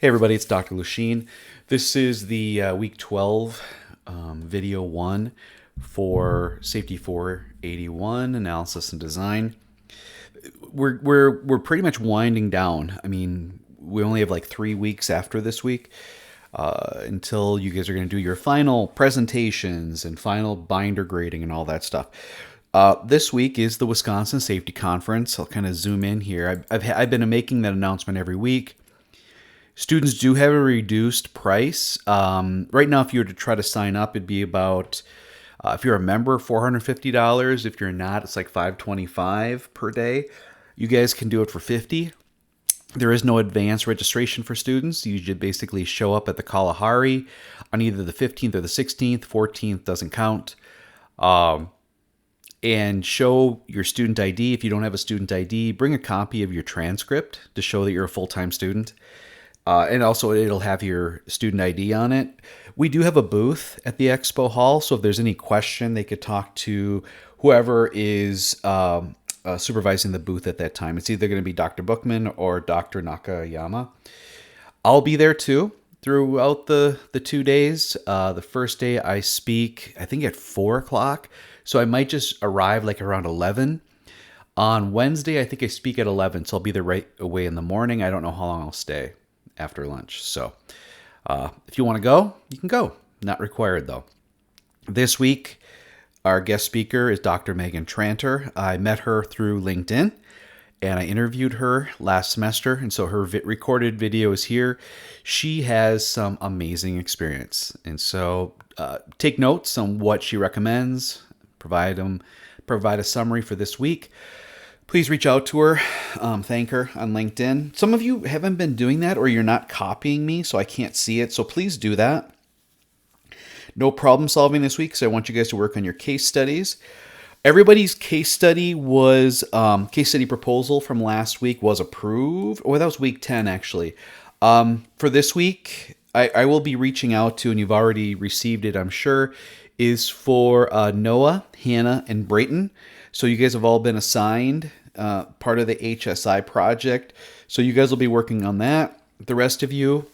Hey everybody, it's Dr. Lusheen. This is the week 12 video 1 for Safety 481 Analysis and Design. We're pretty much winding down. I mean, we only have like 3 weeks after this week until you guys are going to do your final presentations and final binder grading and all that stuff. This week is the Wisconsin Safety Conference. I'll kind of zoom in here. I've been making that announcement every week. Students do have a reduced price. Right now, if you were to try to sign up, it'd be about, if you're a member, $450. If you're not, it's like $525 per day. You guys can do it for $50. There is no advance registration for students. You should basically show up at the Kalahari on either the 15th or the 16th. 14th doesn't count. And show your student ID. If you don't have a student ID, bring a copy of your transcript to show that you're a full-time student. And also, it'll have your student ID on it. We do have a booth at the expo hall, so if there's any question, they could talk to whoever is supervising the booth at that time. It's either going to be Dr. Bookman or Dr. Nakayama. I'll be there too throughout the 2 days. The first day I speak, I think at 4 o'clock, so I might just arrive like around 11. On Wednesday, I think I speak at 11, so I'll be there right away in the morning. I don't know how long I'll stay after lunch. So if you want to go, you can go. Not required, though. This week, our guest speaker is Dr. Megan Tranter. I met her through LinkedIn, and I interviewed her last semester, and so her recorded video is here. She has some amazing experience, and so take notes on what she recommends, provide a summary for this week. Please reach out to her, thank her on LinkedIn. Some of you haven't been doing that, or you're not copying me, so I can't see it. So please do that. No problem solving this week, so I want you guys to work on your case studies. Everybody's case study proposal from last week was approved. Oh, that was week 10, actually. For this week, I will be reaching out to, and you've already received it, I'm sure, is for Noah, Hannah, and Brayton. So you guys have all been assigned part of the HSI project. So you guys will be working on that. The rest of you,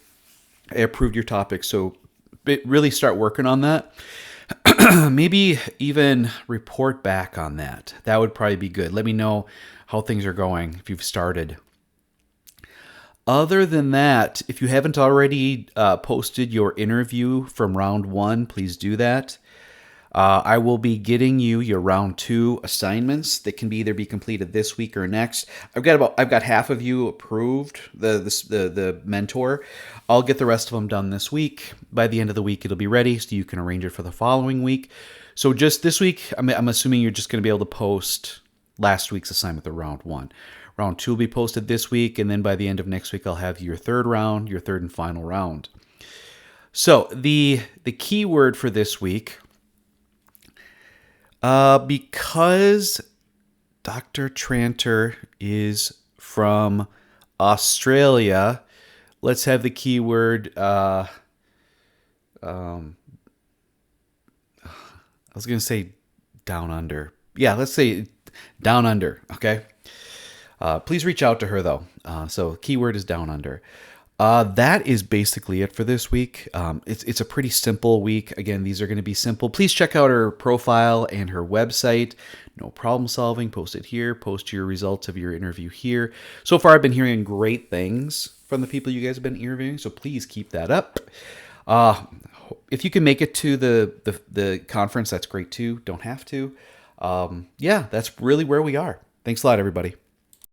I approved your topic. So really start working on that. Maybe even report back on that. That would probably be good. Let me know how things are going if you've started. Other than that, if you haven't already posted your interview from round 1, please do that. I will be getting you your round 2 assignments that can either be completed this week or next. I've got half of you approved, the mentor. I'll get the rest of them done this week. By the end of the week, it'll be ready, so you can arrange it for the following week. So just this week, I'm assuming you're just going to be able to post last week's assignment, the round 1. Round 2 will be posted this week, and then by the end of next week, I'll have your third and final round. So the key word for this week, because Dr. Tranter is from Australia, let's have the keyword. I was going to say down under. Yeah, let's say down under. Okay. Please reach out to her though. So keyword is down under. That is basically it for this week. It's a pretty simple week. Again, these are going to be simple. Please check out her profile and her website. No problem solving. Post it here. Post your results of your interview here. So far, I've been hearing great things from the people you guys have been interviewing, so please keep that up. If you can make it to the conference, that's great too. Don't have to. Yeah, that's really where we are. Thanks a lot, everybody.